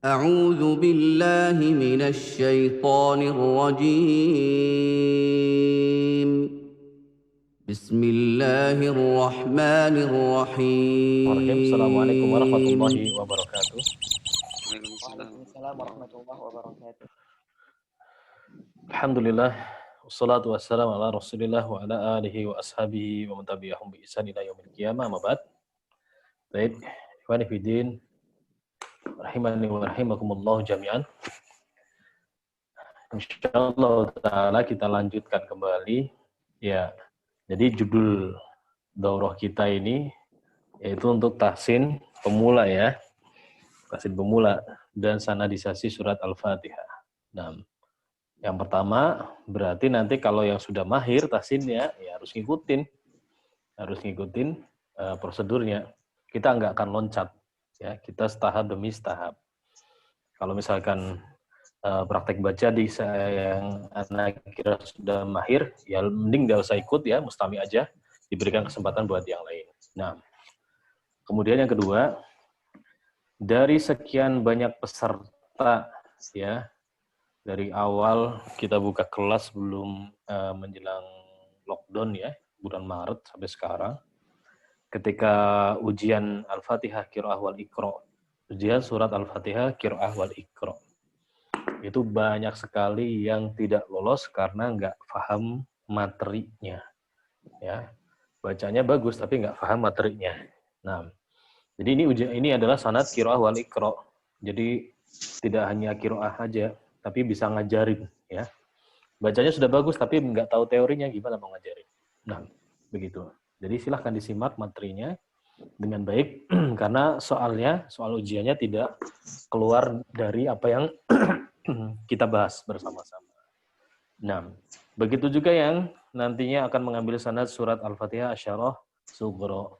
أعوذ بالله من الشيطان الرجيم. بسم الله الرحمن Assalamualaikum الرحيم. warahmatullahi wabarakatuh. Waalaikumsalam warahmatullahi wabarakatuh. Alhamdulillah, wassalatu wassalamu ala rasulillah wa ala alihi wa ashabihi wa man tabi'ahum bi ihsan ila yaumil qiyamah, amma ba'd. Baik, ikhwani fiddin, rahimani wa rahimakumullah jami'an. Insyaallah taala kita lanjutkan kembali. Ya, jadi judul daurah kita ini yaitu untuk tahsin pemula ya. Tahsin pemula dan sanadisasi surat Al-Fatihah. Nah, yang pertama, berarti nanti kalau yang sudah mahir tahsinnya, ya harus ngikutin prosedurnya. Kita nggak akan loncat, ya kita setahap demi setahap. Kalau misalkan praktek baca di saya yang anak kira sudah mahir, ya mending nggak usah ikut ya, mustami aja, diberikan kesempatan buat yang lain. Nah, kemudian yang kedua, dari sekian banyak peserta, ya, dari awal kita buka kelas sebelum menjelang lockdown ya, bulan Maret sampai sekarang. Ketika ujian Al-Fatihah Qiraah wal Iqra, ujian surat Al-Fatihah Qiraah wal Iqra, itu banyak sekali yang tidak lolos karena nggak paham materinya. Ya, bacanya bagus tapi nggak paham materinya. Nah, jadi ini adalah sanad Qiraah wal Iqra. Jadi tidak hanya qiraah aja, tapi bisa ngajarin ya. Bacanya sudah bagus tapi nggak tahu teorinya, gimana mau ngajarin. Nah, begitu. Jadi silahkan disimak materinya dengan baik karena soal ujiannya tidak keluar dari apa yang kita bahas bersama-sama. Nah, begitu juga yang nantinya akan mengambil sanad surat Al-Fatihah Asyarah Sughra.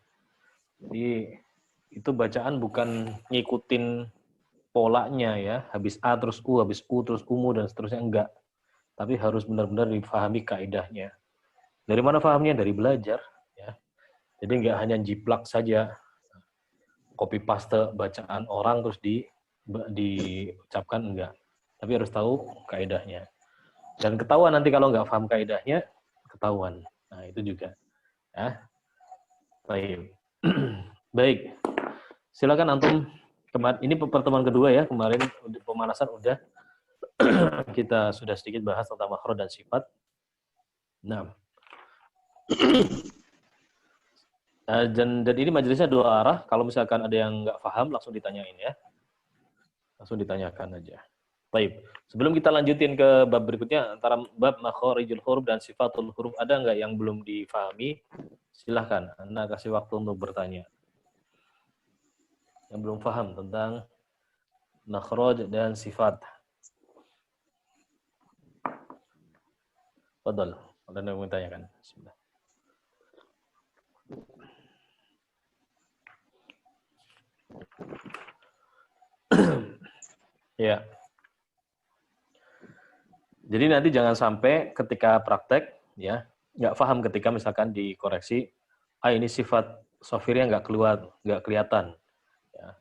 Jadi itu bacaan bukan ngikutin polanya ya, habis A terus U, habis U terus Umu dan seterusnya, enggak. Tapi harus benar-benar difahami kaidahnya. Dari mana fahamnya? Dari belajar ya. Jadi enggak hanya jiplak saja, copy paste bacaan orang terus diucapkan, enggak. Tapi harus tahu kaidahnya. Dan ketahuan nanti kalau enggak paham kaidahnya, ketahuan. Nah, itu juga. Ya. Baik. Baik. Silakan antum. Ini pertemuan kedua ya, kemarin pemanasan udah kita sudah sedikit bahas tentang makhraj dan sifat. Nah, dan ini majelisnya dua arah. Kalau misalkan ada yang nggak paham, langsung ditanyain ya, langsung ditanyakan aja. Baik, sebelum kita lanjutin ke bab berikutnya, antara bab makhrijul huruf dan sifatul huruf, ada nggak yang belum difahami? Silahkan, Anda kasih waktu untuk bertanya. Yang belum paham tentang makhraj dan sifat. Fadal, ada yang mau tanyakan? Bismillah. Ya. Jadi nanti jangan sampai ketika praktek ya nggak paham ketika misalkan dikoreksi, ini sifat sofirnya nggak keluar, nggak kelihatan, ya.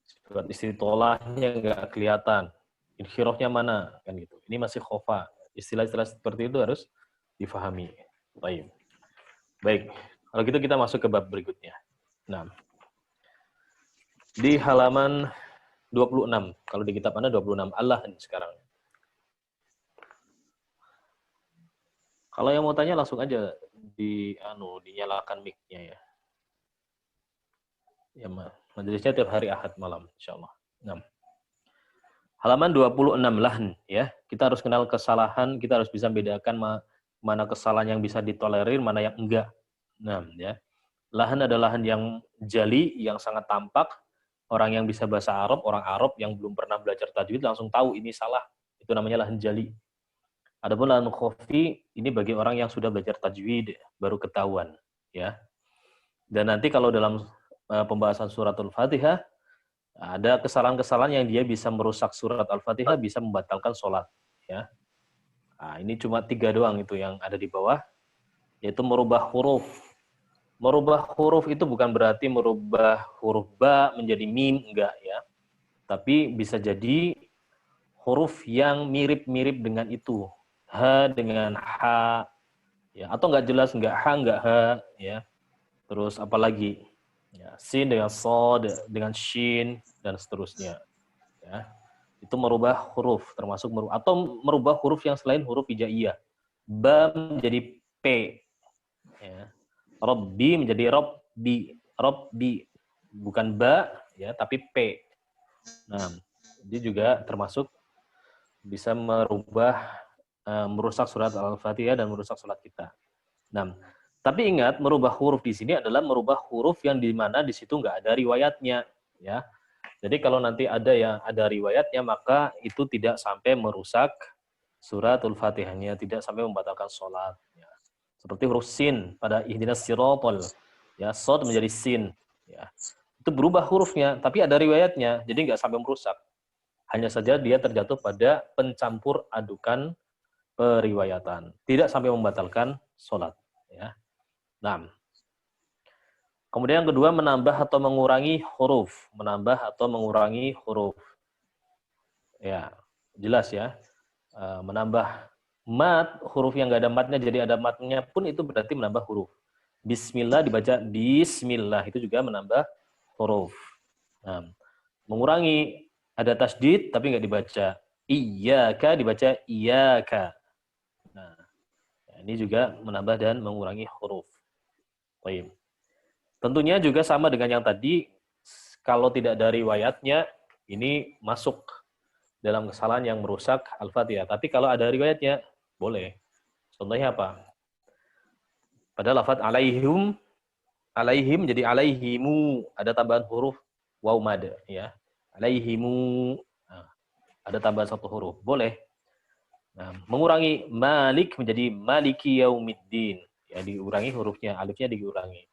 Sifat istitolahnya nggak kelihatan, inhirohnya mana kan gitu. Ini masih khofa. Istilah-istilah seperti itu harus difahami. Baik. Baik. Kalau gitu kita masuk ke bab berikutnya. Nah, di halaman 26. Kalau di kitab Anda 26. Allah sekarang. Kalau yang mau tanya langsung aja dinyalakan mic-nya ya. Ya, majelisnya tiap hari Ahad malam insyaallah. Nah. Halaman 26 lahn ya. Kita harus kenal kesalahan, kita harus bisa bedakan mana kesalahan yang bisa ditolerir, mana yang enggak. Nah, ya. Lahan adalah lahan yang jali, yang sangat tampak. Orang yang bisa bahasa Arab, orang Arab yang belum pernah belajar tajwid langsung tahu ini salah. Itu namanya lahan jali. Adapun lahan khafi ini bagi orang yang sudah belajar tajwid baru ketahuan, ya. Dan nanti kalau dalam pembahasan suratul Fatihah ada kesalahan-kesalahan yang dia bisa merusak surat Al-Fatihah, bisa membatalkan sholat, ya. Nah, ini cuma 3 doang itu yang ada di bawah, yaitu merubah huruf. Merubah huruf itu bukan berarti merubah huruf ba menjadi mim, enggak ya. Tapi bisa jadi huruf yang mirip-mirip dengan itu. H dengan H, ya, atau nggak jelas, nggak H, nggak H, ya. Terus apalagi? Ya, sin dengan sod, dengan shin, dan seterusnya. Ya. Itu merubah huruf, termasuk atau merubah huruf yang selain huruf hijaiyah. Ba menjadi P. Ya. Robbi menjadi Robbi. Robbi. Bukan ba, ya, tapi P. Nah, dia juga termasuk bisa merusak surat Al-Fatihah dan merusak salat kita. Nah, tapi ingat, merubah huruf di sini adalah merubah huruf yang di mana di situ nggak ada riwayatnya, ya. Jadi kalau nanti ada yang ada riwayatnya, maka itu tidak sampai merusak suratul Fatihahnya, tidak sampai membatalkan sholat. Ya. Seperti huruf sin pada ihdinas sirotol, ya, sod menjadi sin, ya. Itu berubah hurufnya, tapi ada riwayatnya, jadi nggak sampai merusak. Hanya saja dia terjatuh pada pencampur adukan periwayatan, tidak sampai membatalkan sholat. Ya. Nah, kemudian yang kedua, menambah atau mengurangi huruf, menambah atau mengurangi huruf. Ya, jelas ya. Menambah mat, huruf yang nggak ada matnya jadi ada matnya pun itu berarti menambah huruf. Bismillah dibaca bismillah, itu juga menambah huruf. Nah, mengurangi, ada tasdid tapi nggak dibaca. Iyyaka dibaca iyyaka. Nah, ini juga menambah dan mengurangi huruf. Baik. Tentunya juga sama dengan yang tadi, kalau tidak ada riwayatnya, ini masuk dalam kesalahan yang merusak Al-Fatihah. Tapi kalau ada riwayatnya, boleh. Contohnya apa? Pada lafaz alaihim, alaihim jadi alaihimu, ada tambahan huruf waw mad, ya. Alaihimu, nah, ada tambahan satu huruf, boleh. Nah, mengurangi malik menjadi maliki yaumiddin, ya, diurangi hurufnya, alifnya dikurangi.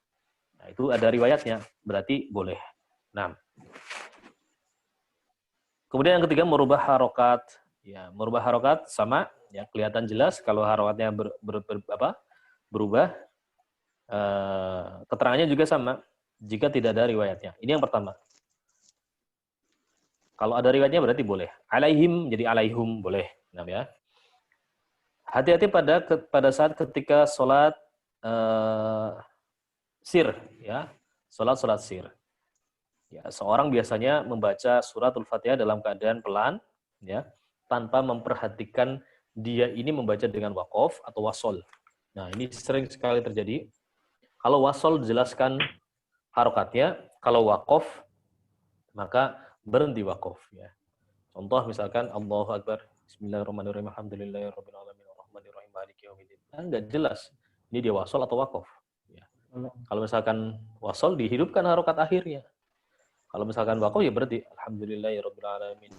Nah, itu ada riwayatnya, berarti boleh. Nah, kemudian yang ketiga, merubah harokat. Ya, merubah harokat sama, ya, kelihatan jelas kalau harokatnya berubah. Keterangannya juga sama jika tidak ada riwayatnya. Ini yang pertama. Kalau ada riwayatnya berarti boleh. Alaihim jadi alaihum, boleh. Nah, ya. Hati-hati pada saat ketika sholat sir, ya, sholat sir. Ya, seorang biasanya membaca suratul Fatihah dalam keadaan pelan, ya, tanpa memperhatikan dia ini membaca dengan waqaf atau wasol. Nah, ini sering sekali terjadi. Kalau wasol dijelaskan harokatnya, kalau waqaf maka berhenti waqaf, ya. Contoh misalkan Allahu Akbar, Bismillahirrahmanirrahim, Alhamdulillahirabbil alamin, Arrahmanirrahim, Maliki yaumiddin. Enggak jelas ini dia wasol atau waqaf, ya. Kalau misalkan wasol dihidupkan harokat akhirnya. Kalau misalkan waqaf ya berarti Alhamdulillahirabbil alamin,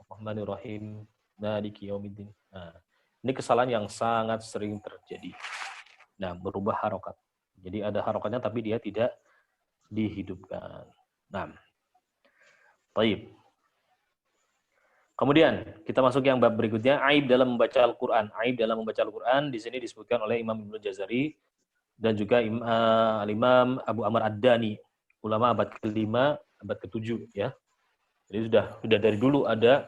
Arrahmanirrahim, Maliki yaumiddin. Nah, ini kesalahan yang sangat sering terjadi. Nah, berubah harokat. Jadi ada harokatnya tapi dia tidak dihidupkan. Nah, baik. Kemudian kita masuk yang bab berikutnya, aib dalam membaca Al-Qur'an. Aib dalam membaca Al-Qur'an di sini disebutkan oleh Imam Ibnu Jazari dan juga Imam Abu Amr Ad-Dani, ulama abad ke-5, abad ke-7, ya. Jadi sudah dari dulu ada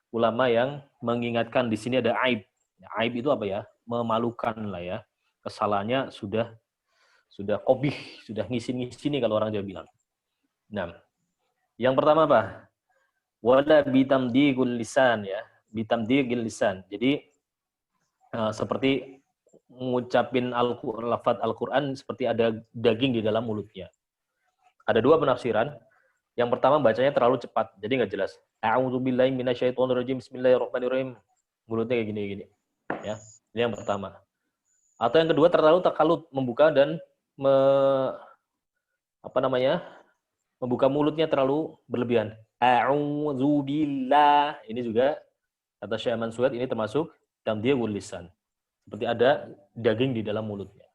ulama yang mengingatkan di sini ada aib. Aib itu apa ya? Memalukan lah, ya. Kesalahannya sudah qobih, sudah ngisin-ngisini kalau orang Jawa bilang. Nah, yang pertama apa? Wala bitamdigul lisan, ya. Bitamdigil lisan. Jadi seperti mengucapin lafaz Al-Qur'an seperti ada daging di dalam mulutnya. Ada dua penafsiran. Yang pertama bacanya terlalu cepat, jadi nggak jelas. A'udzubillahi minasyaitonirrajim, bismillahirrahmanirrahim. Mulutnya kayak gini-gini. Ya. Ini yang pertama. Atau yang kedua terlalu takalut, membuka dan membuka mulutnya terlalu berlebihan. A'udzubillah. Ini juga kata Syekh Mansuhat, ini termasuk tamdiyul lisan. Seperti ada daging di dalam mulutnya.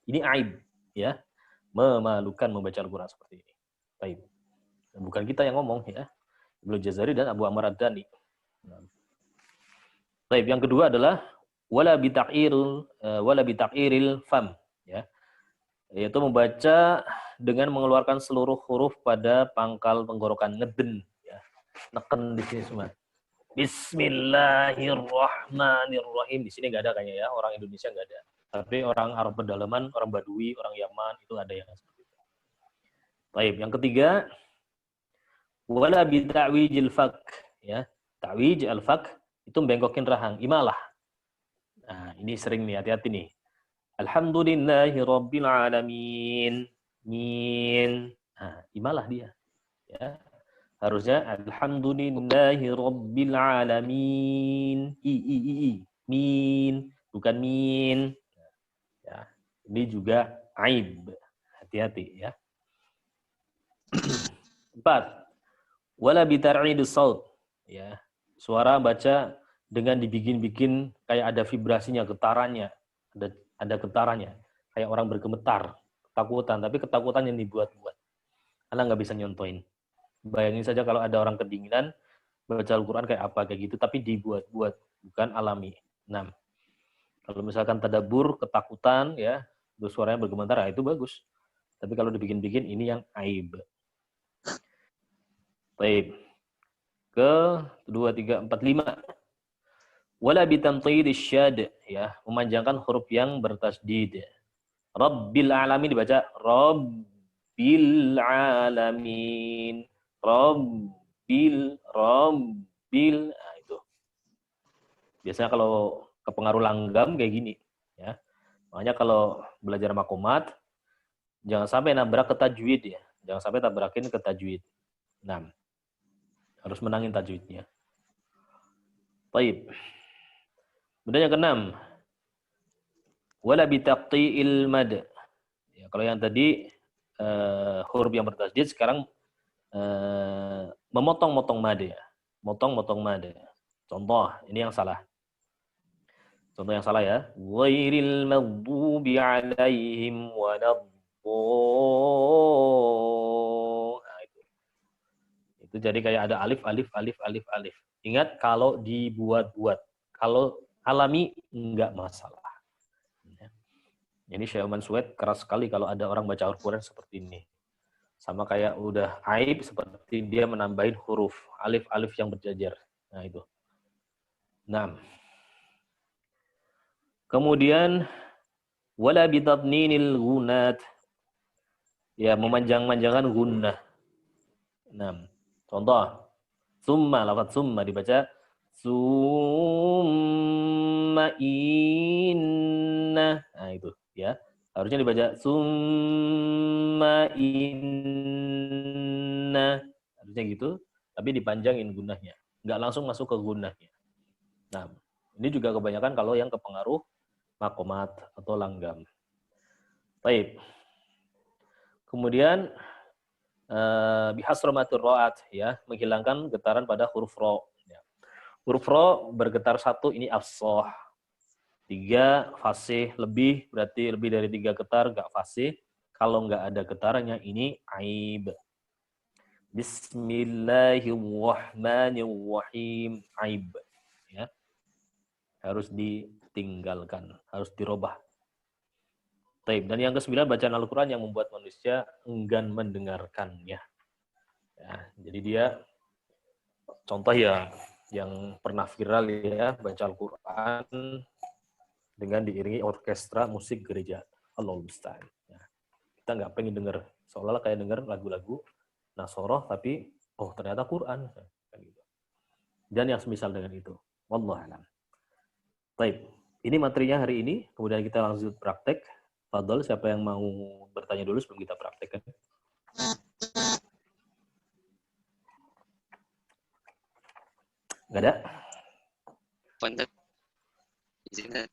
Ini aib, ya. Memalukan membaca Al-Qur'an seperti ini. Baik. Bukan kita yang ngomong, ya. Ibnu Jazari dan Abu Amr Ad-Dani. Baik, yang kedua adalah wala bitaqiril fam, ya. Yaitu membaca dengan mengeluarkan seluruh huruf pada pangkal tenggorokan, ngeden, ya. Neken di sini semua. Bismillahirrahmanirrahim. Di sini nggak ada kayaknya ya, orang Indonesia nggak ada. Tapi orang Arab pedalaman, orang Badui, orang Yaman itu ada yang seperti itu. Baik, yang ketiga, wala bita'wijil fak, ya. Ta'wij al-fak itu bengkokin rahang, imalah. Nah, ini sering nih, hati-hati nih. Alhamdulillahi rabbil alamin. Min. Nah, imalah dia. Ya. Harusnya alhamdulillahi rabbil alamin. I. Min, bukan min. Ya. Ini juga aib. Hati-hati ya. 4. Wala bitar'idus saut. Ya. Suara baca dengan dibikin-bikin kayak ada vibrasinya, getarannya. Ada getarannya. Kayak orang bergemetar, ketakutan, tapi ketakutan yang dibuat-buat. Anda nggak bisa nyontoin. Bayangin saja kalau ada orang kedinginan, baca Al-Quran kayak apa, kayak gitu, tapi dibuat-buat, bukan alami. 6. Kalau misalkan tadabbur, ketakutan, ya, terus suaranya bergemetar, itu bagus. Tapi kalau dibikin-bikin, ini yang aib. Baik. Ke 2, 3, 4, 5. Wala bitamtidis syad, ya, memanjangkan huruf yang bertasdid. Rabbil alamin dibaca Rabbil alamin. Rabbil. Nah, itu. Biasanya kalau kepengaruh langgam kayak gini, ya. Makanya kalau belajar makomat, jangan sampai nabrak ke tajwid ya. Jangan sampai tabrakin ke tajwid. 6. Harus menangin tajwidnya. Baik. Kemudian yang ke-6. Wala bitaqti'il mad. Ya, kalau yang tadi huruf yang bertasdid, sekarang memotong-motong mad ya. Motong-motong mad. Contoh, ini yang salah. Contoh yang salah ya. Ghairil maghdubi 'alaihim waladhdallin. Nah, itu jadi kayak ada alif. Ingat kalau dibuat-buat. Kalau alami enggak masalah. Ini Syekh Mansuet keras sekali kalau ada orang baca Al-Quran seperti ini. Sama kayak udah aib seperti dia menambahin huruf alif yang berjajar. Nah itu. 6. Kemudian wala bitadninil gunat. Ya, memanjang-manjangan gunnah. 6. Contoh. Summa, lafaz summa dibaca summa inna. Nah itu ya. Harusnya dibaca summa inna. Harusnya gitu, tapi dipanjangin gunnahnya. Nggak langsung masuk ke gunnahnya. Nah, ini juga kebanyakan kalau yang kepengaruh makomat atau langgam. Baik. Kemudian bihasromatur ro'at, ya, menghilangkan getaran pada huruf ro. Ya. Huruf ro bergetar 1, ini afshoh. 3 fasih, lebih, berarti lebih dari 3 getar, nggak fasih. Kalau nggak ada getarannya, ini aib. Bismillahirrahmanirrahim. Aib. Ya. Harus ditinggalkan, harus dirubah. Taib. Dan yang ke-9, bacaan Al-Quran yang membuat manusia enggan mendengarkannya. Ya, jadi dia, contoh ya, yang pernah viral ya, baca Al-Quran dengan diiringi orkestra musik gereja. Allahu musta'an. Ya. Kita nggak pengen dengar, seolah-olah kayak dengar lagu-lagu Nasoroh, tapi oh ternyata Quran. Dan yang semisal dengan itu. Wallahu a'lam. Baik, ini materinya hari ini, kemudian kita lanjut praktek. Fadol, siapa yang mau bertanya dulu sebelum kita praktekkan? Nggak ada? Pantat. Izinnya.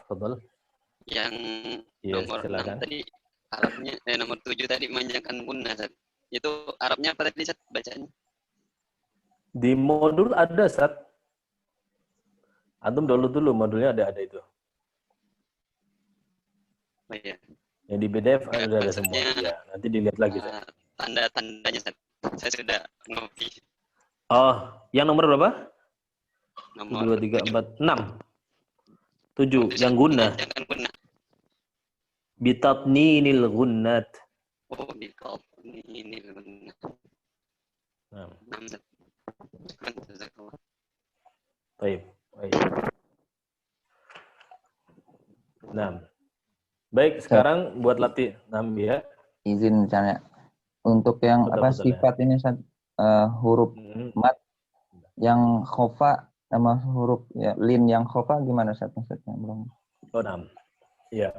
Fadol. Yang Yes, nomor silakan. 6 tadi, Arabnya, nomor 7 tadi manjakan gunnah. Itu Arabnya apa tadi, Sat, bacanya? Di modul ada, Sat. Antum download dulu, modulnya ada itu. Oh iya. Yang di PDF Ya, ada semua. Ya, nanti dilihat lagi. Tanda-tandanya, Sat. Saya sudah ngopi. Oh, yang nomor berapa? Nomor 2, 3, 4, 6. 7, Oh, yang gunnah. Bitatninil gunnat. Oh, bitatninil gunnat. 6. Baik. Baik. Nah, baik sekarang buat latih ya. Izin misalnya untuk yang Betul, ya. sifat ini huruf mat yang khofa sama huruf ya lin yang khofa gimana maksudnya belum. Oh, iya.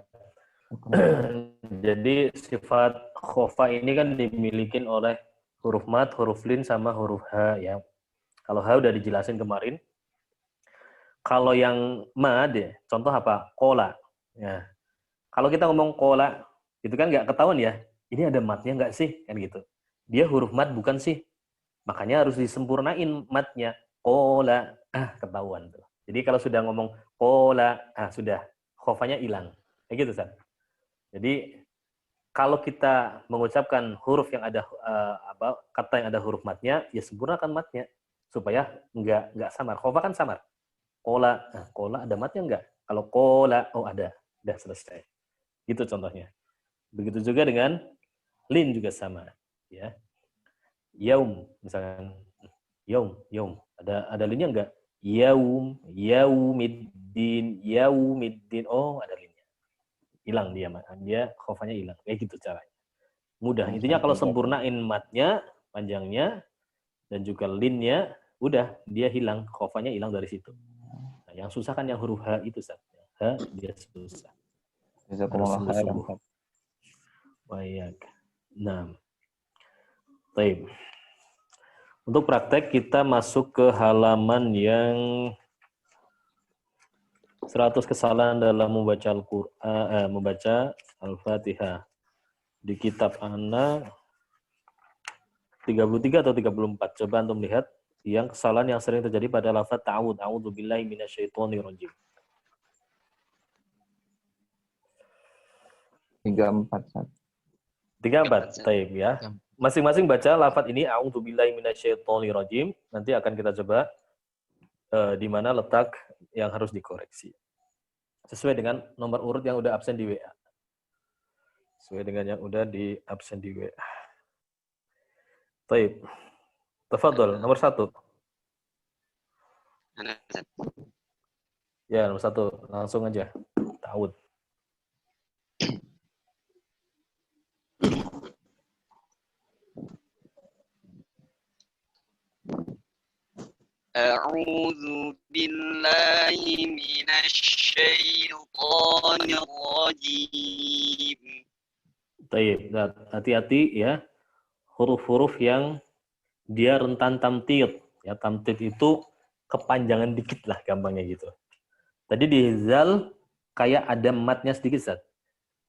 Jadi sifat khofa ini kan dimiliki oleh huruf mat, huruf lin, sama huruf H ya. Kalau H udah dijelasin kemarin. Kalau yang mad, contoh apa? Kola. Ya. Kalau kita ngomong kola, itu kan nggak ketahuan ya. Ini ada matnya nggak sih? Kan gitu. Dia huruf mat bukan sih? Makanya harus disempurnain matnya. Kola. Ketahuan tuh. Jadi kalau sudah ngomong kola, sudah. Khofanya hilang. Kayak gitu, San. Jadi kalau kita mengucapkan huruf yang ada kata yang ada huruf matnya, ya sempurnakan matnya supaya nggak samar. Khofa kan samar. Kola, kola ada matnya nggak? Kalau kola, ada, udah selesai. Gitu contohnya. Begitu juga dengan lin juga sama, ya. Yaum, misalkan yaum, ada linnya nggak? Yaumiddin, oh ada linnya. Hilang dia khofanya hilang. Kayak gitu caranya. Mudah. Intinya kalau sempurnain matnya, panjangnya, dan juga linnya, udah dia hilang, khofanya hilang dari situ. Nah, yang susah kan yang huruf H itu, Ustaz. H dia susah. Harus sungguh-sungguh. Baik. Nah, baik. Untuk praktek kita masuk ke halaman yang 100 kesalahan dalam membaca Al-Qur'an, membaca Al-Fatihah. Di kitab Ana 33 atau 34. Coba antum lihat yang kesalahan yang sering terjadi pada lafaz ta'awud. A'udzubillahi minasyaitonirrajim. 34. 34. Baik ya. Masing-masing baca lafaz ini a'udzubillahi minasyaitonirrajim. Nanti akan kita coba di mana letak yang harus dikoreksi. Sesuai dengan nomor urut yang udah absen di WA. Sesuai dengan yang udah di absen di WA. Baik. Tafadhol, nomor 1. Ya, nomor 1. Langsung aja. Ta'awud. A'udzu billahi minasyaitonir rajim. Baik, hati-hati ya. Huruf-huruf yang dia rentan tamtid. Ya, tamtid itu kepanjangan dikit lah gampangnya gitu. Tadi di zal kayak ada matnya sedikit, Ustaz.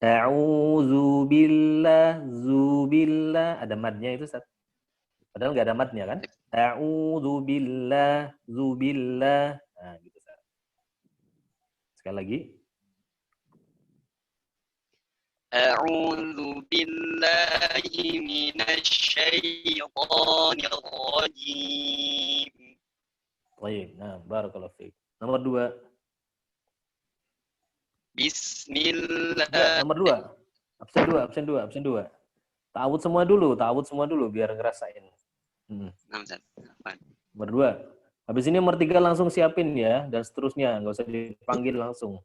A'udzu billah, zubillah, ada matnya itu, Ustaz. Padahal nggak ada matnya kan? A'udzu billah, zubillah. Nah, gitu, Ustaz. Sekali lagi. A'udzu billahi minasyaitonir rajim. Baik, nah, barakallahu fiik. Nomor 2. Bismillah. Nomor 2. Absen 2. Ta'awud semua dulu biar ngerasain. Nomor 2. Habis ini nomor 3 langsung siapin ya, dan seterusnya, nggak usah dipanggil langsung.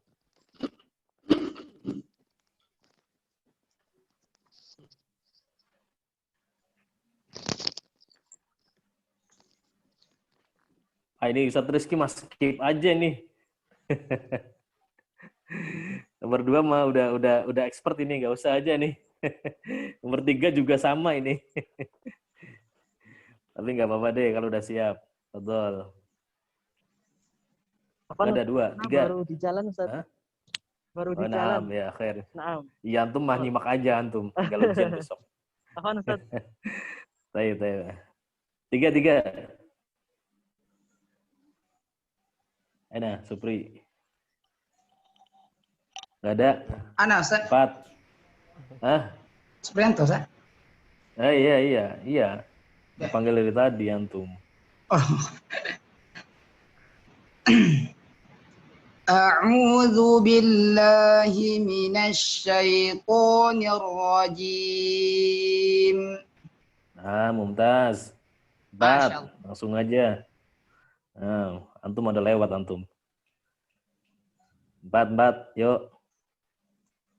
Ini Ustaz Rizky mas skip aja nih. Nomor 2 mah udah expert ini, nggak usah aja nih. Nomor 3 juga sama ini. Tapi nggak apa-apa deh kalau udah siap. Betul. Ada 2, 3. Baru di jalan, Ustaz. Baru di jalan. Ya, khair. Naam. Iya, antum mah nyimak aja antum. Tinggal ujian besok. Apaan, Ustaz? Tayo. 3. Ana, Supri. Nggak ada. Ana, Ustaz. 4. Hah? Suprianto, Ustaz. Iya. Dipanggil dari tadi antum. Oh. A'udzu billahi minasyaitonir rajim. Nah, Mumtaz. Bat, Masya Allah. langsung aja. Nah, antum ada lewat antum. Bat, yuk.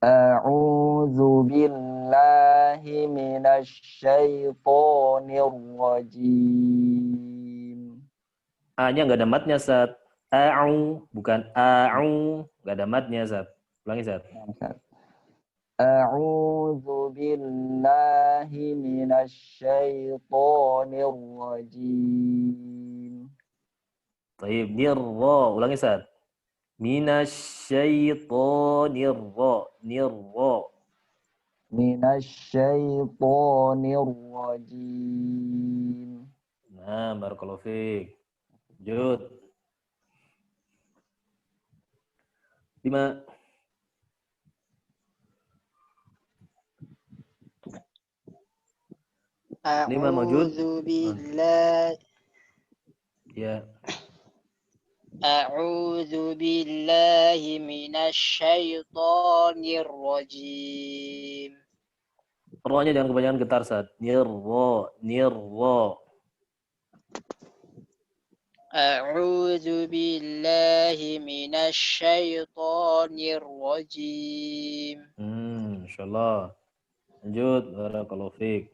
A'udzu billahi minasyaitonir rajim. A-nya nggak ada matnya, Sat. A'u, bukan a'u. Nggak ada matnya, Sat. Ulangi, Sat. A'udzu billahi minasyaitonir rajim. Taib, nirra. Ulangi, Sat. Nirra. Minasyaitonir rajim. Nah, barakallahu fiik. Lanjut. 5. Lima mawjud. Ya. أعوذ بالله من الشيطان الرجيم. Ro-nya jangan kebanyakan getar, Sat. Nirra. أعوذ بالله من الشيطان الرجيم. Insyaallah. Lanjut, barakallahu fiik.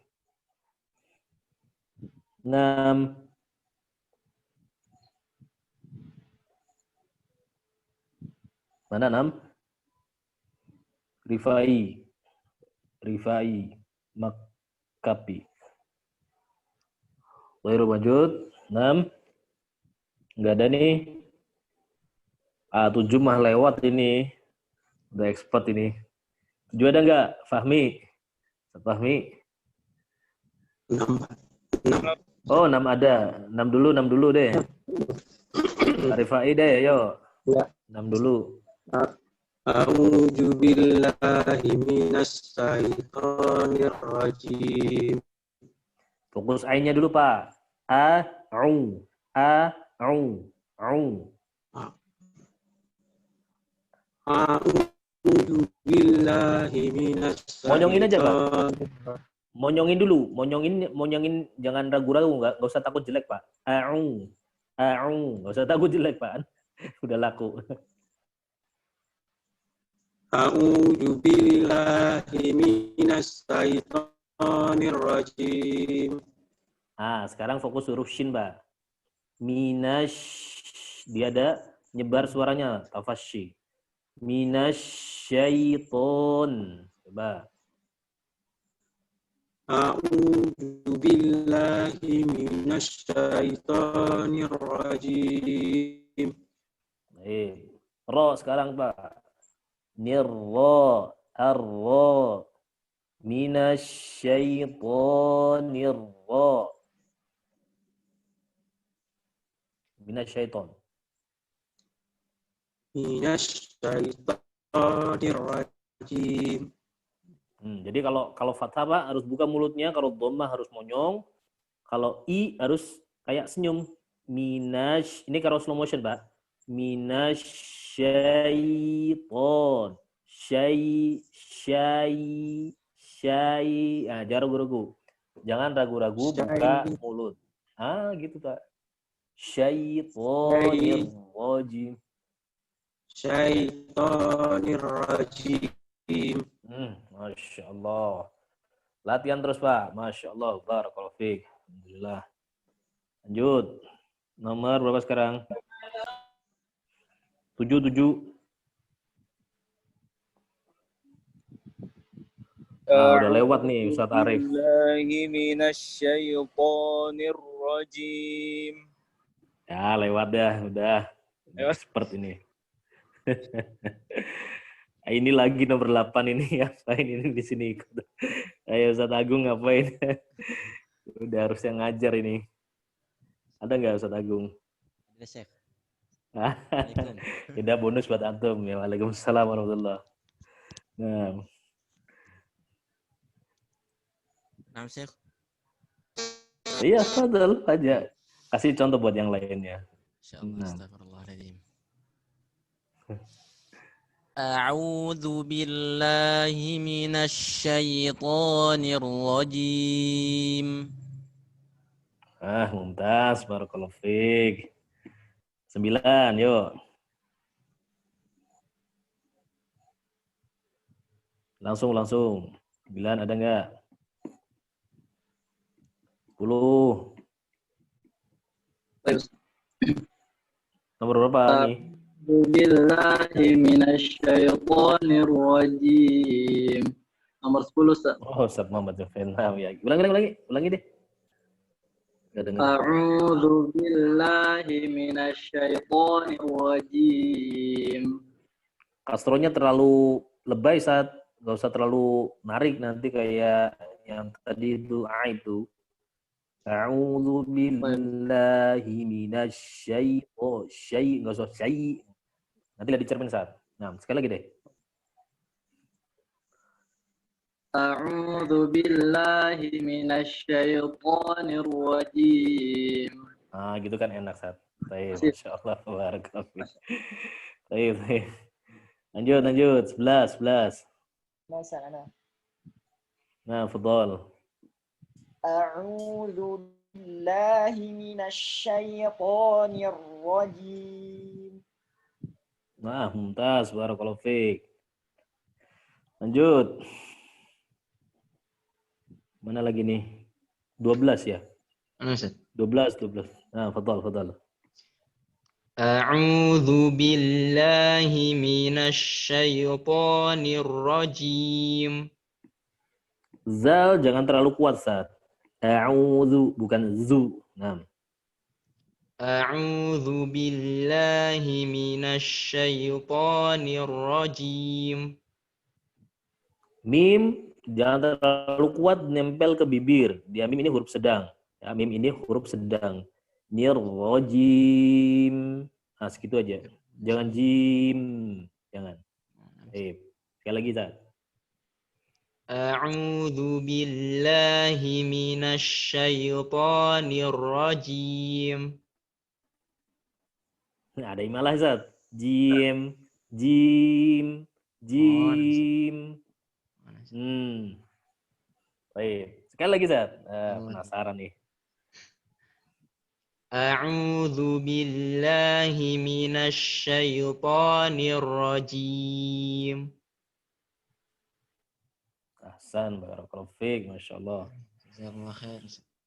6. Mana 6? Rifai. Makapi. Baru lanjut. 6. Enggak ada nih. 7 mah lewat ini. Udah expert ini. 7 ada enggak? Fahmi. Oh, 6 ada. 6 dulu deh. Rifai deh, yo. Ya. 6 dulu. A'udzu billahi minasyaitonir rajim. Fokus A-nya dulu, Pak. A'u. A'udzu billahi minasyaitonir. Monyongin aja, Pak. Monyongin dulu. Monyongin jangan ragu-ragu, enggak usah takut jelek, Pak. A'u. Enggak usah takut jelek, Pak. Udah laku. A'udzu billahi minasyaitonir rajim. Sekarang fokus huruf shin, Pak. Dia ada nyebar suaranya, tafasyi. Minasyaiton. Coba. A'udzu billahi minasyaitonir rajim. Ro sekarang, Pak. Nirra, arra, minasyaitonir ra. Minasyaiton. Minasyaitonir rajim. Jadi kalau fathah, Pak, harus buka mulutnya, kalau dhammah harus monyong, kalau i harus kayak senyum. Ini kalau slow motion, Pak. Minasyaiton. Jangan ragu-ragu. Jangan ragu-ragu buka mulut. Gitu, Pak. Syaitonir rajim. Syaitonir rajim. Masya Allah. Latihan terus, Pak. Masya Allah. Barakallahu fiik. Alhamdulillah. Lanjut. Nomor berapa sekarang? 7. Udah lewat nih Ustaz Arif. Ya, lewat dah. Udah. Expert ini. Ini lagi nomor 8 ini. Ngapain ini di sini? Ayo Ustaz Agung ngapain? Udah harusnya ngajar ini. Ada nggak Ustaz Agung? Ada, Syekh. Tidak, bonus buat antum. Ya, waalaikumsalam warahmatullahi. Nah. Nah, Syekh. Iya, fadal aja. Kasih contoh buat yang lainnya. Insyaallah. Astagfirullahaladzim. A'udzu billahi minasyaitonir rajim. Mumtaz, barakallahu fiik. 9, yuk. Langsung. 9 ada enggak? 10. Nomor berapa nih? Billahi minasyaitonirrajim. Nomor 10, Ustaz. Oh, Ustaz Muhammad Jafenam ya. Ulangi deh. Enggak dengar. A'udzu billahi minasyaitonirrajim. Kastronya terlalu lebay saat nggak usah terlalu narik nanti kayak yang tadi itu itu. A'udzu billahi minasyaitonir nggak usah syai. Nanti lihat di cermin saat. Nah, sekali lagi deh. A'udzu billahi minasyaitonirrajim. Nah, gitu kan enak saat. Baik, masyaallah, barakallahu. Baik. Lanjut. 11. Nah, fadhal. A'udzu billahi minasyaitonir rajim. Nah, mumtaz, barakallahu fiik. Lanjut. Mana lagi nih? 12 ya? Mana Ustaz? 12. Nah, fadhal. A'udzu billahi minasyaitonir rajim. Zal jangan terlalu kuat saat. A'udzu bukan zu. Nah. A'udzu billahi minasyaitonir rajim. Mim jangan terlalu kuat nempel ke bibir. Dia mim ini huruf sedang. Ya, mim ini huruf sedang. Nirrajim. Nah, segitu aja. Jangan jim. Jangan. Sekali lagi, Zat. A'udzu billahi minasyaitonir rajim. Nah, ada imalah, Zat. Jim. Baik. Sekali lagi, Zat. Penasaran nih. A'udzu billahi minasyaitonir rajim. Ahsan, barakallahu fiik, masyaallah. Jazakallahu khair.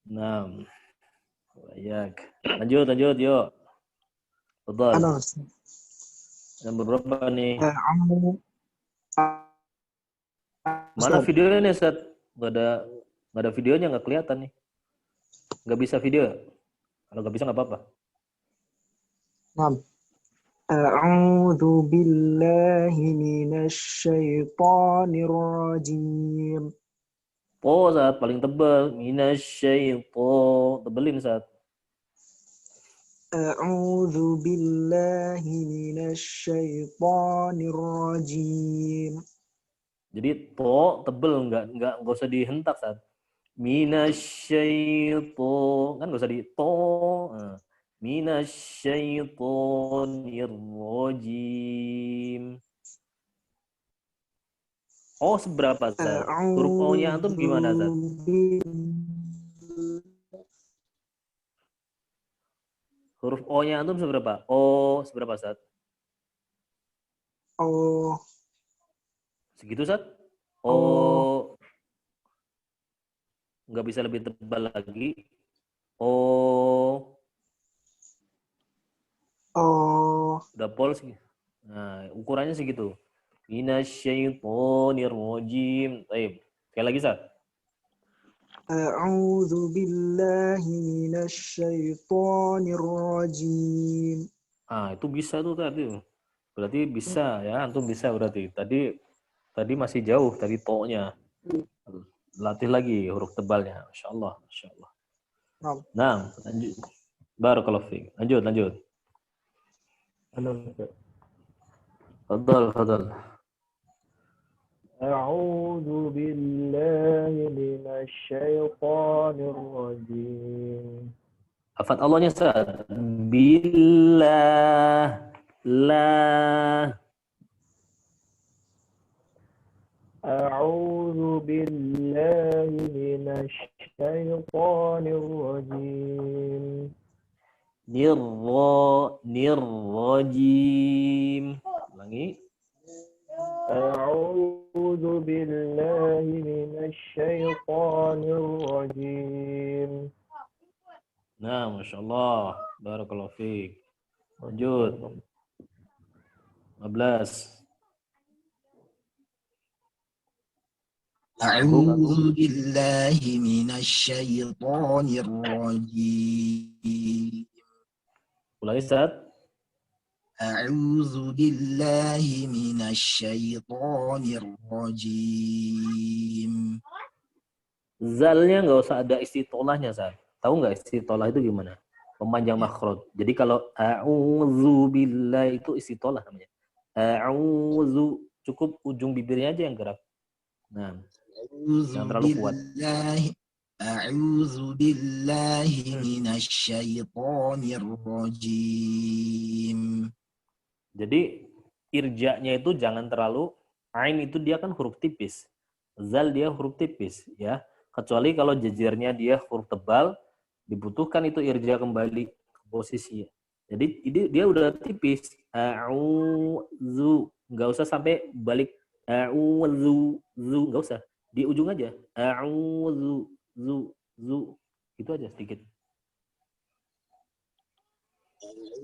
Naam. Baik. Lanjut, yuk. Fadhal. Nomor berapa nih? Mana videonya nih, Ustaz? Nggak ada videonya, nggak kelihatan nih. Nggak bisa video. Kalau nggak bisa nggak apa-apa. A'udzu billahi minasyaitonir rajim. Saat paling tebal. Minasyaiton. Tebelin, saat. A'udzu billahi minasyaitonir rajim. Jadi tebel, nggak usah dihentak, saat. Minasyaiton. Kan nggak usah di Nah. Minasyaitonir rajim. Seberapa, Zat? Huruf O-nya antum gimana, Zat? Huruf O-nya antum seberapa? Seberapa, Zat? Segitu, Zat? Nggak bisa lebih tebal lagi. Udah pol sih. Nah, ukurannya segitu. Minasyaitonir rajim. Baik. Sekali lagi, Sat. A'udzu billahi minasyaitonir rajim. Itu bisa tuh tadi. Berarti bisa ya, antum bisa berarti. Tadi masih jauh tadi to-nya. Latih lagi huruf tebalnya. Masyaallah. Nah, lanjut. Barakallahu fiik. Lanjut. Fadal. A'udzu billahi minasyaitonir rajim. Hafat Allahnya, Ustaz. Billah. أعوذ بالله من الشيطان الرجيم nirrajim. Ulangi. أعوذ بالله من الشيطان الرجيم. Nah, Masya Allah. Barakallahu fiik. Lanjut. 15. أعوذ بالله من الشيطان الرجيم. Ulangi, Ustaz. أعوذ بالله من الشيطان الرجيم. Zalnya nggak usah ada istitolahnya, Ustaz. Tahu nggak istitolah itu gimana? Pemanjang makhraj. Jadi kalau a'udzu billahi itu istitolah namanya. A'udzu, cukup ujung bibirnya aja yang gerak. Nah, jangan terlalu kuat. أعوذ بالله من الشيطان الرجيم. Jadi irja'nya itu jangan terlalu, ain itu dia kan huruf tipis. Zal dia huruf tipis ya. Kecuali kalau jejernya dia huruf tebal, dibutuhkan itu irja kembali ke posisi. Jadi dia udah tipis. A'udzu, enggak usah sampai balik a'udzu, enggak usah. Di ujung aja. A'udzu, zu, itu aja sedikit.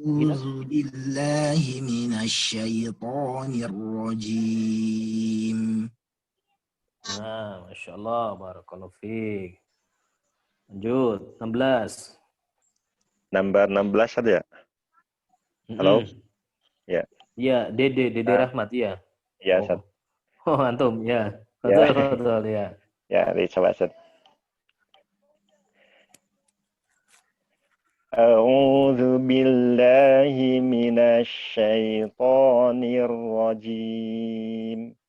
أعوذ بالله من الشيطان الرجيم. Nah, Masya Allah, barakallahu fiik. Lanjut, 16. Nomor 16 ada ya? Halo? Ya. Iya, Dede Rahmat, iya. Iya, Ustaz. Oh, antum, ya. Betul, ya. Ya, coba, Ustaz. A'udzu billahi minasy syaithanir rajim.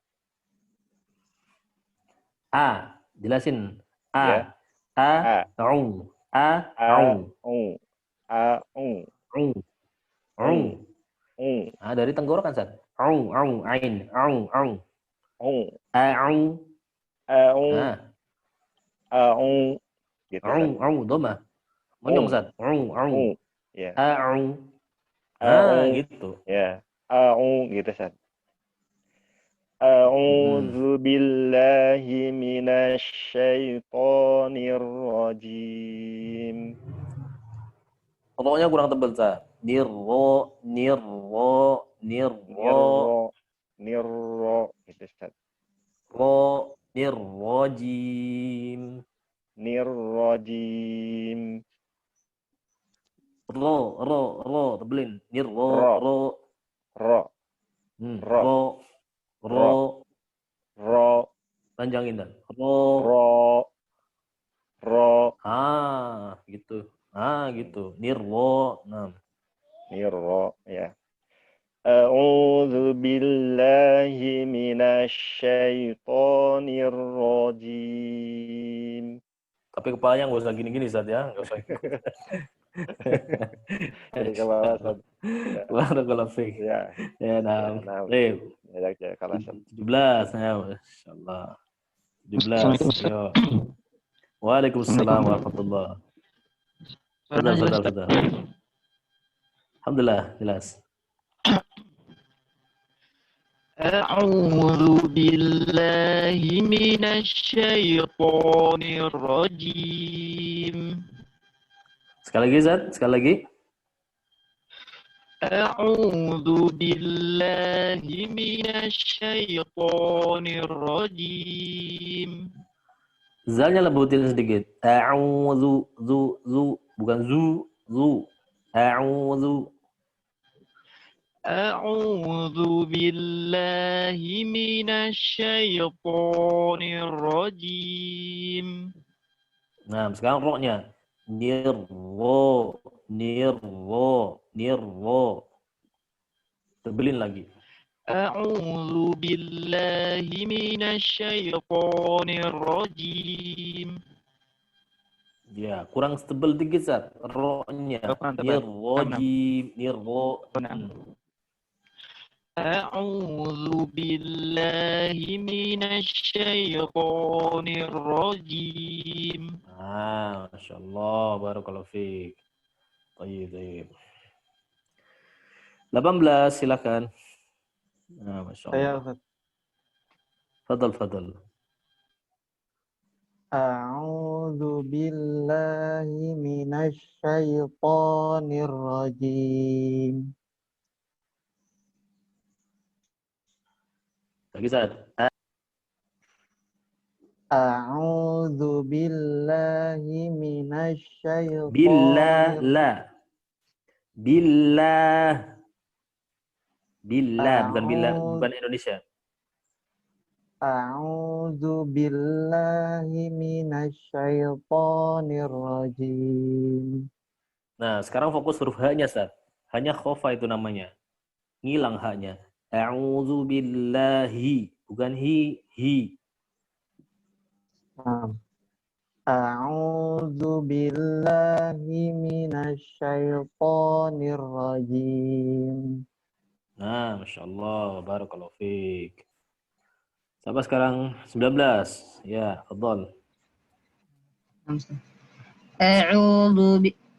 A, jelasin. Ya. A'u. Dari tenggorokan, Ustaz. Ain. A'u. Gitu. Dhamma. Monyong, Ustaz. Ya. Gitu. Ya. Gitu, Ustaz. A'udzu billahi minasy syaithanir rajim. Pokoknya kurang tebal, Ustaz. Nirro gitu, Ustaz. Nirrajim. Ro, tebelin. Nirro. Panjangin dan. Gitu. Gitu. Nirro. Nah. Nirro, ya. A'udzu billahi minasy syaithanir rajim. Tapi kepalanya nggak usah gini-gini, Ustaz, ya. Nggak usah. Jadi ke bawah, Ustaz. Barakallahu fiik. Ya. Ya, nah. Baik. Ya, kalau 17, ya, masyaallah. 17. Yo. Waalaikumsalam warahmatullahi wabarakatuh. Alhamdulillah, jelas. أعوذ بالله من الشيطان الرجيم. Sekali lagi, Zat. Sekali lagi. أعوذ بالله من الشيطان الرجيم. Zalnya lebutin sedikit. A'udzu, zu, bukan zu. A'udzu. أعوذ بالله من الشيطان الرجيم. Nah, sekarang ro-nya. Nirro. Tebelin lagi. أعوذ بالله من الشيطان الرجيم. Ya, kurang tebel dikit, Zat. Ro-nya. Nirrojim. Nirro. أعوذ بالله من الشيطان الرجيم. Masya Allah, barakallahu fiik. Tayyib. 18, silakan. Masya Allah. Fadal. A'udzu billahi minasy syaithanir rajim. Lagi saat. A'udzu billahi minasy syaithanir Billah, bukan Indonesia. A'udzu billahi minasy syaithanir rajim. Nah, sekarang fokus huruf H-nya, Ustaz. Hanya khofa itu namanya. Ngilang H-nya. A'udzu billahi, bukan hi. A'udzu billahi minasy syaithanir rajim. Nah, Masya Allah, barakallahu fiik. Sampai sekarang 19. Ya, fadhal.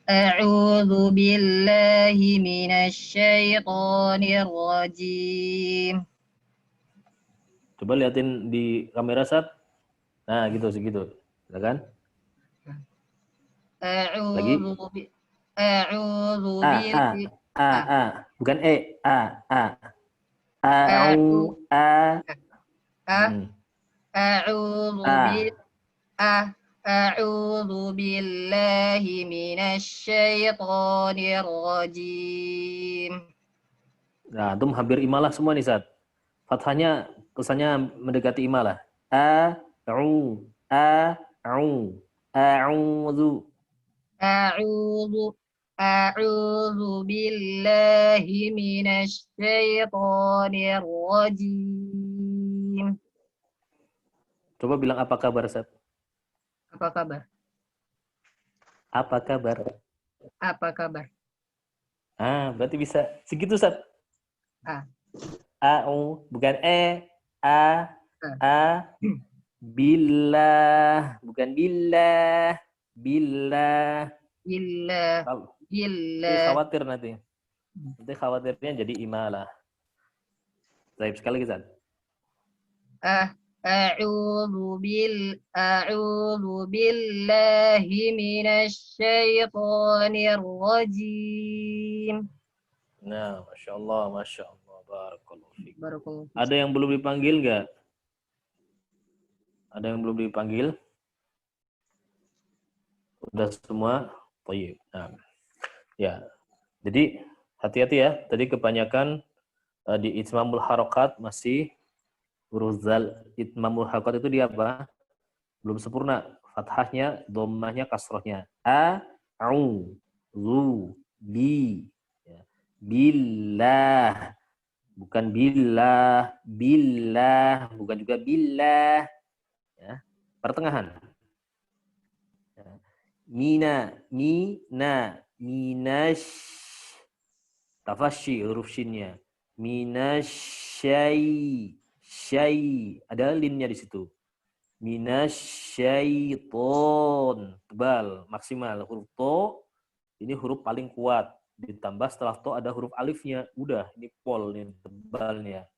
أعوذ بالله من الشيطان الرجيم. Coba liatin di kamera, Sat. Nah, segitu. Silakan. Lagi. Bukan أعوذ بالله من الشيطان الرجيم. Nah, antum hampir imalah semua nih, Sat. Fathahnya kesannya mendekati imalah. A'udzu billahi minasy syaithanir rajim. Coba bilang apa kabar, Sat? Apa kabar? Apa kabar? Apa kabar? Berarti bisa segitu, Sat. Bukan billah, bukan billah. Khawatir nanti. Nanti khawatirnya jadi imalah. Baik, sekali lagi, Sat. أعوذ بالله من الشيطان الرجيم. Nah, Masya Allah. Barakallahu fiik. Ada yang belum dipanggil nggak? Ada yang belum dipanggil? Udah semua? Baik. Nah, ya. Jadi hati-hati ya. Tadi kebanyakan di itmamul harokat masih huruf zal. Itmamul harokat itu dia apa? Belum sempurna. Fathahnya, dhammahnya, kasrohnya. Billah. Bukan billah. Bukan juga billah. Ya. Pertengahan. Minash. Tafashi huruf shinnya. Minasyai. Ada linnya di situ. Minasyaiton. Tebal, maksimal. Huruf to ini huruf paling kuat. Ditambah setelah to ada huruf alifnya. Udah, ini pol nih tebalnya.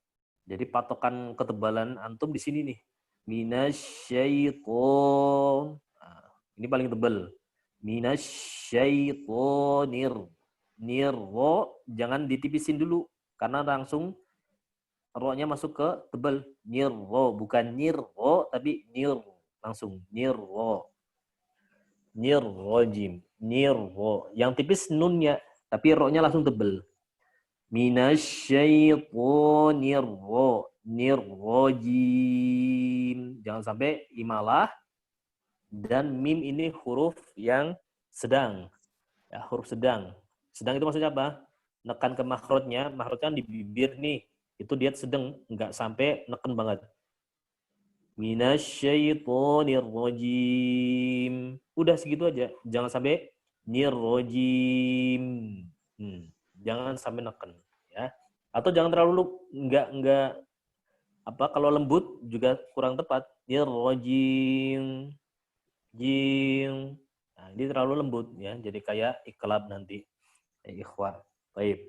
Jadi patokan ketebalan antum di sini nih. Minasyaiton. Ini paling tebal. Minasyaitonir. Nirro jangan ditipisin dulu karena langsung ro-nya masuk ke tebal. Nirro bukan nirro tapi nir langsung nirro. Nirrojim. Nirro yang tipis nunnya tapi ro-nya langsung tebal. Minasyaitonir nirrojim. Jangan sampai imalah. Dan mim ini huruf yang sedang. Ya, huruf sedang. Sedang itu maksudnya apa? Nekan ke makhrajnya. Makhrajnya di bibir nih. Itu dia sedang. Enggak sampai neken banget. Minasyaitonir rajim. Udah segitu aja. Jangan sampai nirrojim. Jangan sampai neken. Ya. Atau jangan terlalu enggak apa kalau lembut juga kurang tepat. Rajim. Jim. Nah, ini terlalu lembut ya. Jadi kayak iklab nanti. Ikhwa. Baik.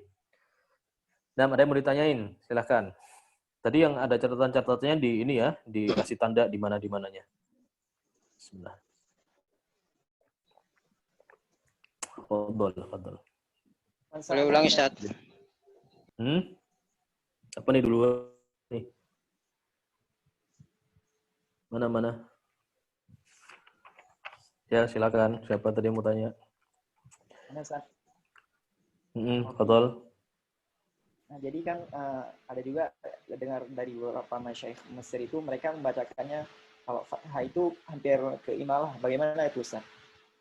Nah, ada yang mau ditanyain? Silahkan. Tadi yang ada catatan-catatannya di ini ya, dikasih tanda di mana-mananya. Bismillah. Fadol. Boleh ulang, Ustaz? Apa nih dulu? Nih. Mana? Ya, silakan. Siapa tadi yang mau tanya? Ustaz. Fadol. Nah, jadi kan ada juga dengar dari beberapa masyaikh Mesir itu mereka membacakannya kalau Fatihah itu hampir ke imalah. Bagaimana itu, Ustaz?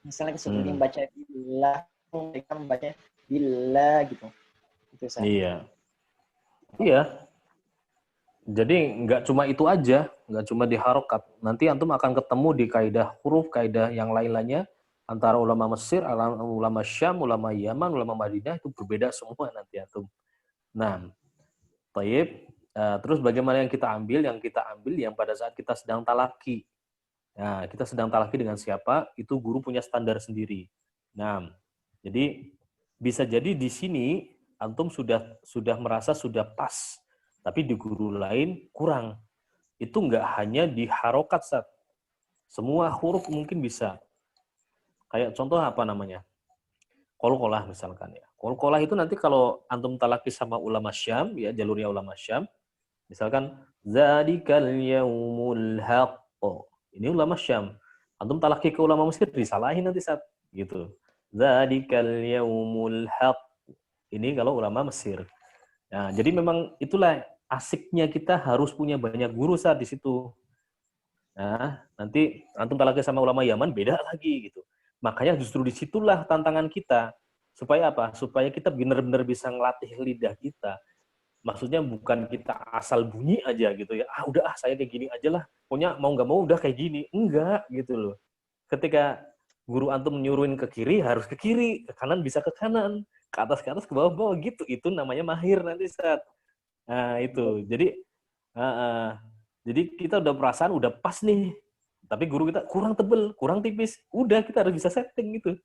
Misalnya seperti membaca billah, mereka membaca billah gitu. Itu, Ustaz. Iya. Jadi nggak cuma itu aja, nggak cuma di harokat. Nanti antum akan ketemu di kaidah huruf, kaidah yang lain-lainnya antara ulama Mesir, ulama Syam, ulama Yaman, ulama Madinah itu berbeda semua nanti antum. Nah, taib. Terus bagaimana yang kita ambil? Yang kita ambil yang pada saat kita sedang talaki. Nah, kita sedang talaki dengan siapa? Itu guru punya standar sendiri. Nah, jadi bisa jadi di sini antum sudah merasa sudah pas, tapi di guru lain kurang. Itu nggak hanya di harokat, Sat. Semua huruf mungkin bisa. Kayak contoh apa namanya? Qalqalah misalkan ya. Qalqalah itu nanti kalau antum talaki sama ulama Syam, ya jalurnya ulama Syam, misalkan Zalikal yaumul haqq. Ini ulama Syam. Antum talaki ke ulama Mesir disalahin nanti saat gitu. Zalikal yaumul haqq. Ini kalau ulama Mesir. Nah, jadi memang itulah asiknya kita harus punya banyak guru saat di situ. Nah, nanti antum talaki sama ulama Yaman beda lagi gitu. Makanya justru disitulah tantangan kita. Supaya apa? Supaya kita benar-benar bisa ngelatih lidah kita. Maksudnya bukan kita asal bunyi aja gitu ya. Udah saya kayak gini aja lah. Pokoknya mau nggak mau udah kayak gini. Enggak gitu loh. Ketika guru antum nyuruhin ke kiri, harus ke kiri. Ke kanan bisa ke kanan. Ke atas, ke bawah gitu. Itu namanya mahir nanti saat. Nah itu. Jadi kita udah perasaan udah pas nih. Tapi guru kita kurang tebel, kurang tipis. Udah kita harus bisa setting gitu.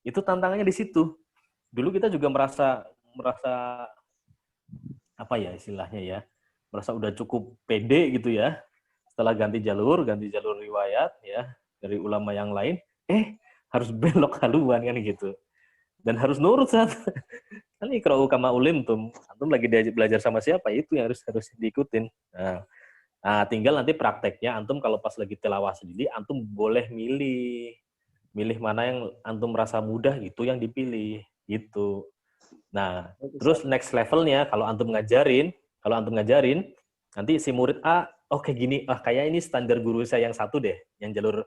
Itu tantangannya di situ. Dulu kita juga merasa apa ya istilahnya ya, merasa udah cukup pede gitu ya. Setelah ganti jalur riwayat ya dari ulama yang lain, harus belok haluan kan gitu. Dan harus nurut saat. Kan ikra'u kama ulimtum. Antum lagi belajar sama siapa itu yang harus diikutin. Nah, tinggal nanti prakteknya antum kalau pas lagi tilawah sendiri, antum boleh milih mana yang antum merasa mudah itu yang dipilih gitu. Nah, terus next levelnya kalau antum ngajarin nanti si murid kayak gini, kayak ini standar guru saya yang satu deh, yang jalur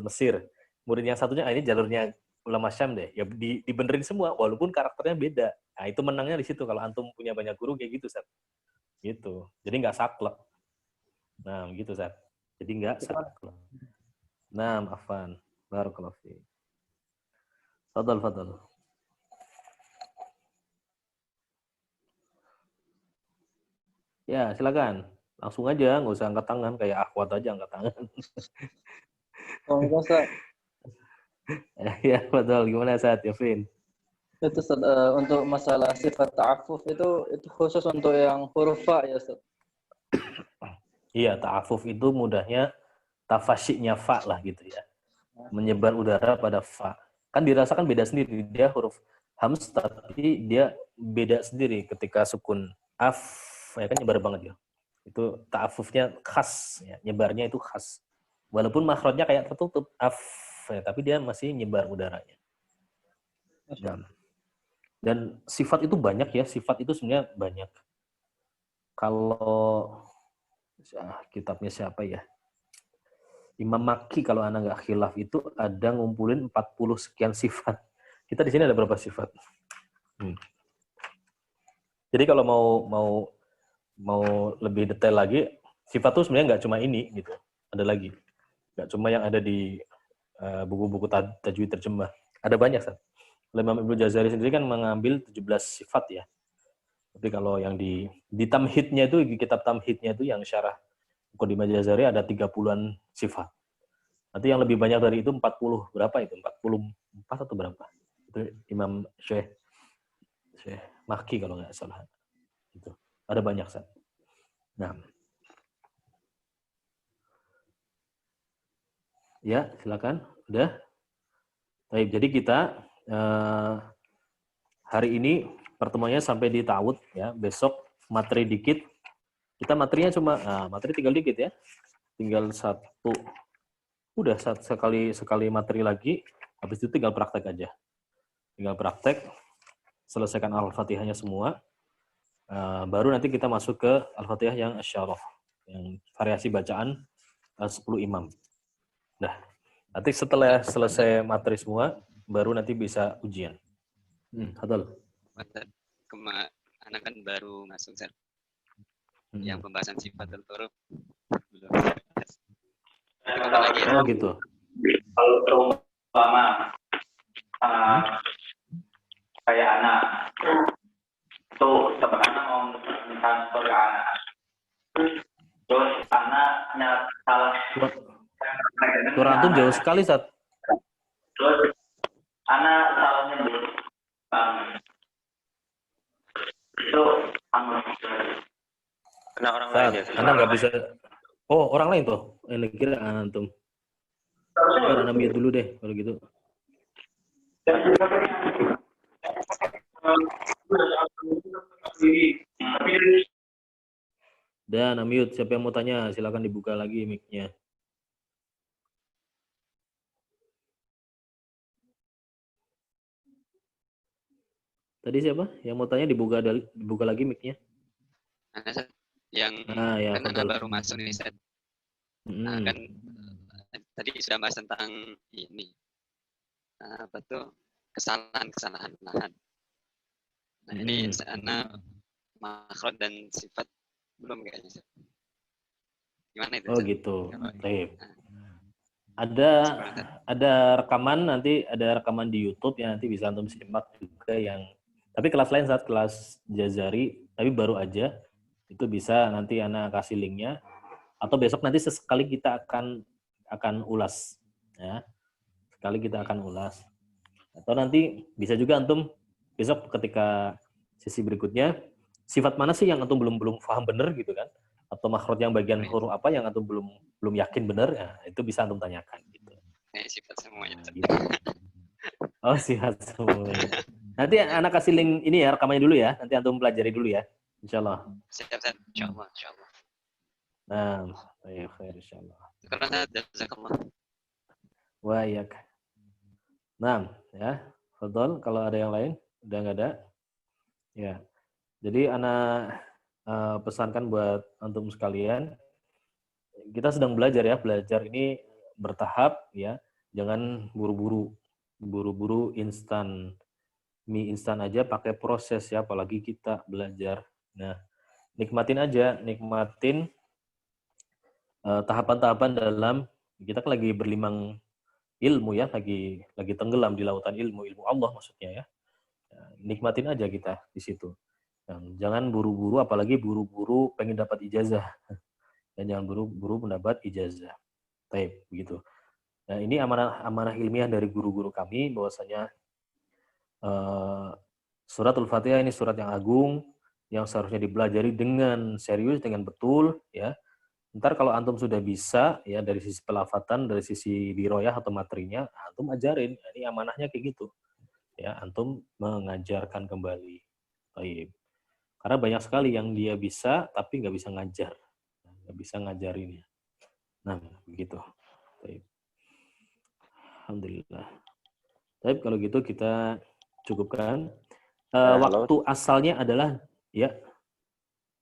Mesir. Murid yang satunya ini jalurnya ulama Syam deh. Ya dibenerin semua walaupun karakternya beda. Nah, itu menangnya di situ kalau antum punya banyak guru kayak gitu, Sat. Gitu. Jadi nggak saklek. Nah, gitu, Sat. Jadi nggak saklek. Nah, afan. Barakallahu fiik. Fadal. Ya, silakan. Langsung aja, nggak usah angkat tangan. Kayak akhwat aja angkat tangan. Ustaz. Ya, betul. Gimana, Sat? Yafin? Itu Ustaz, untuk masalah sifat ta'afuf itu khusus untuk yang huruf fa ya, Ustaz. Iya, ta'afuf itu mudahnya tafasyiknya fa lah gitu ya. Menyebar udara pada fa. Kan dirasakan beda sendiri. Dia huruf hams tapi dia beda sendiri ketika sukun af ya kan nyebar banget ya. Itu ta'afufnya khas ya, nyebarnya itu khas. Walaupun makhrajnya kayak tertutup af ya, tapi dia masih nyebar udaranya. Dan sifat itu banyak ya, sifat itu sebenarnya banyak. Kalau kitabnya siapa ya? Imam Makki kalau anak nggak khilaf itu ada ngumpulin 40 sekian sifat. Kita di sini ada berapa sifat? Jadi kalau mau lebih detail lagi, sifat itu sebenarnya nggak cuma ini gitu. Ada lagi. Nggak cuma yang ada di buku-buku tajwid terjemah. Ada banyak, Sat. Imam Ibnu Jazari sendiri kan mengambil 17 sifat ya. Tapi kalau yang di tamhidnya itu, di kitab tamhidnya itu yang syarah Muqaddimah Jazari ada 30-an sifat. Nanti yang lebih banyak dari itu 40 berapa itu? 44 atau berapa? Itu Imam Syekh Makki kalau nggak salah. Itu ada banyak Ustaz. Nah, ya silakan. Udah. Baik, jadi kita hari ini pertemuannya sampai di ta'awud ya. Besok materi dikit. Kita materinya cuma materi tinggal dikit ya. Tinggal satu. Udah sekali materi lagi, habis itu tinggal praktek aja. Tinggal praktek, selesaikan Al-Fatihahnya semua, baru nanti kita masuk ke Al-Fatihah yang asyarah, yang variasi bacaan 10 imam. Nah, nanti setelah selesai materi semua, baru nanti bisa ujian. Hadal. Anak kan baru masuk, Sir. Yang pembahasan sifatul huruf belum. Oh gitu. Kalau terumpama kayak anak itu sebenarnya mau transfer ke anak, terus anaknya salah. Suara antum jauh sekali, Sat. Terus anak salah nyebut itu Kena orang Sat, lain ya. Anda nggak bisa. Oh, orang lain tuh. Ini kira antum. Anda mute dulu deh kalau gitu. Dan unmute. Siapa yang mau tanya? Silakan dibuka lagi mic-nya. Tadi siapa? Yang mau tanya dibuka lagi mic-nya. Yang ya, kan anak baru masuk nih, Ustaz. Nah, kan tadi sudah bahas tentang ini. Apa tuh? Kesalahan nahan. Nah, ini anak makhraj dan sifat belum kayaknya, Ustaz. Gimana itu? Oh, gitu. Baik. Ada rekaman nanti, ada rekaman di YouTube yang nanti bisa antum simak juga yang tapi kelas lain saat kelas Jazari, tapi baru aja itu bisa nanti anak kasih linknya atau besok nanti sesekali kita akan ulas ya. Sekali kita akan ulas. Atau nanti bisa juga antum besok ketika sesi berikutnya sifat mana sih yang antum belum paham bener gitu kan? Atau makhraj yang bagian huruf apa yang antum belum yakin bener, ya, itu bisa antum tanyakan gitu. Sifat semuanya. Gitu. Oh, sifat semuanya. Nanti anak kasih link ini ya, rekamannya dulu ya. Nanti antum pelajari dulu ya. Insyaallah. Siap, insyaallah. Nah, baik, khair insyaallah. Karena jazakallah. Wa iyyak. Nah, ya. Fadhol, kalau ada yang lain, udah enggak ada? Ya. Jadi anak pesankan buat antum sekalian, kita sedang belajar ya. Belajar ini bertahap ya. Jangan buru-buru instan. Mie instan aja pakai proses ya, apalagi kita belajar. Nah, nikmatin tahapan-tahapan dalam kita kan lagi berlimang ilmu ya, lagi tenggelam di lautan ilmu Allah maksudnya ya. Nikmatin aja kita di situ. Jangan buru-buru, apalagi buru-buru pengen dapat ijazah. Dan jangan buru-buru mendapat ijazah. Baik, begitu. Nah, ini amanah ilmiah dari guru-guru kami bahwasanya suratul Fatihah ini surat yang agung yang seharusnya dipelajari dengan serius, dengan betul ya. Ntar kalau antum sudah bisa ya dari sisi pelafatan, dari sisi diroyah atau materinya, antum ajarin. Ini amanahnya kayak gitu. Ya, antum mengajarkan kembali. Baik. Karena banyak sekali yang dia bisa tapi nggak bisa ngajar. Nggak bisa ngajarin ya. Nah, begitu. Baik. Alhamdulillah. Baik, kalau gitu kita cukupkan. Waktu asalnya adalah ya.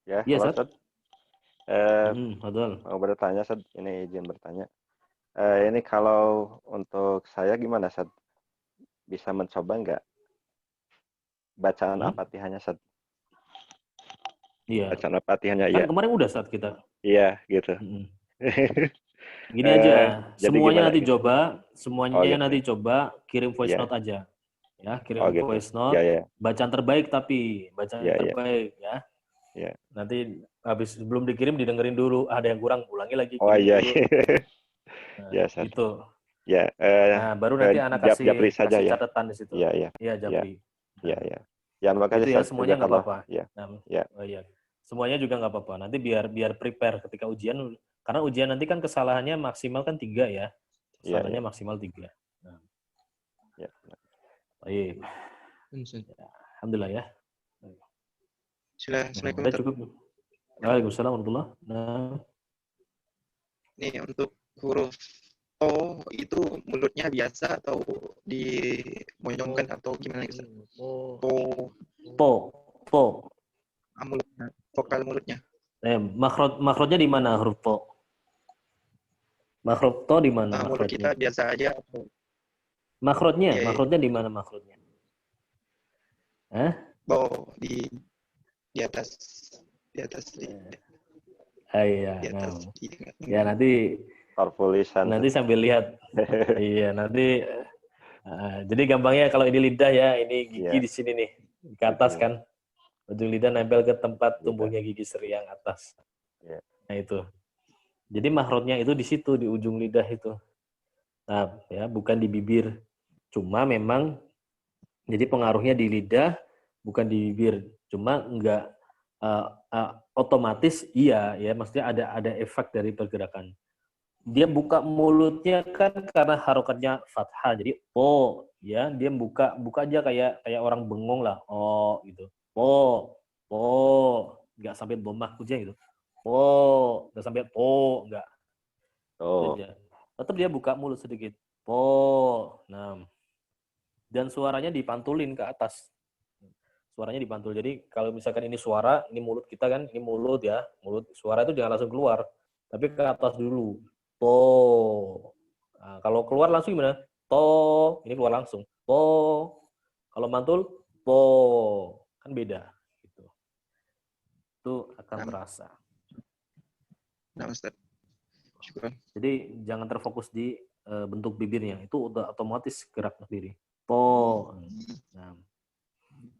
Ya, ya Ustaz. Mau bertanya, Ustaz. Ini izin bertanya. Ini kalau untuk saya gimana, Ustaz? Bisa mencoba nggak bacaan Al-Fatihahnya, Ustaz? Iya. Bacaan Al-Fatihahnya, kan iya. Kemarin udah saat kita. Iya, gitu. Gini aja, semuanya nanti gitu? coba, semuanya gitu. nanti coba kirim voice note aja. Ya, kirim Oh gitu. voice note. Ya, ya. Bacaan terbaik tapi bacaan Ya, ya. terbaik ya. Ya. Nanti habis sebelum dikirim didengerin dulu, ada yang kurang ulangi lagi. Oh kirim iya. dulu. Nah, Ya, Ustaz. gitu. Ya, Nah, baru nanti anak Japri saja kasih ya. catatan di situ. Iya, iya. Iya, Japri. Iya, iya. Ya, makasih Itu ya, Ustaz. semuanya nggak Jazakallah. apa-apa. Ya. Nah, Ya. oh iya. Semuanya juga nggak apa-apa. Nanti biar prepare ketika ujian, karena ujian nanti kan kesalahannya maksimal kan 3 ya. Kesalahannya maksimal 3. Nah. Ya. Baik. Alhamdulillah ya. Assalamualaikum. Udah cukup. Waalaikumsalam warahmatullahi. Nah. Nih untuk huruf O itu mulutnya biasa atau dimonyongkan atau gimana Ustaz? Po. Mulutnya, vokal mulutnya. Makhrajnya di mana huruf po? Makhraj to di mana Mulut kita makhrajnya? biasa aja. Makhrajnya di mana makhrajnya? Di atas Iya. Ya nanti nanti sambil lihat. Iya, nanti jadi gampangnya kalau ini lidah ya, ini gigi di sini nih, ke atas kan. Ujung lidah nempel ke tempat tumbuhnya gigi seri yang atas. Nah, itu. Jadi makhrajnya itu di situ, di ujung lidah itu. Nah, ya, bukan di bibir. Cuma memang jadi pengaruhnya di lidah, bukan di bibir. Cuma enggak otomatis iya ya, maksudnya ada efek dari pergerakan. Dia buka mulutnya kan karena harokatnya fathah, jadi po ya, dia buka aja kayak orang bengong lah, oh gitu, po nggak sampai domah aja gitu, po nggak sampai po nggak, tetap dia buka mulut sedikit, po, nah, dan suaranya dipantulin ke atas. Suaranya dipantul. Jadi kalau misalkan ini suara, ini mulut kita kan, ini mulut ya, mulut suara itu jangan langsung keluar, tapi ke atas dulu. To. Nah, kalau keluar langsung gimana? To. Ini keluar langsung. To. Kalau mantul, po. Kan beda. Gitu. Itu akan terasa. Nah, Ustaz. Jadi jangan terfokus di bentuk bibirnya. Itu udah otomatis gerak sendiri. Po. Nah.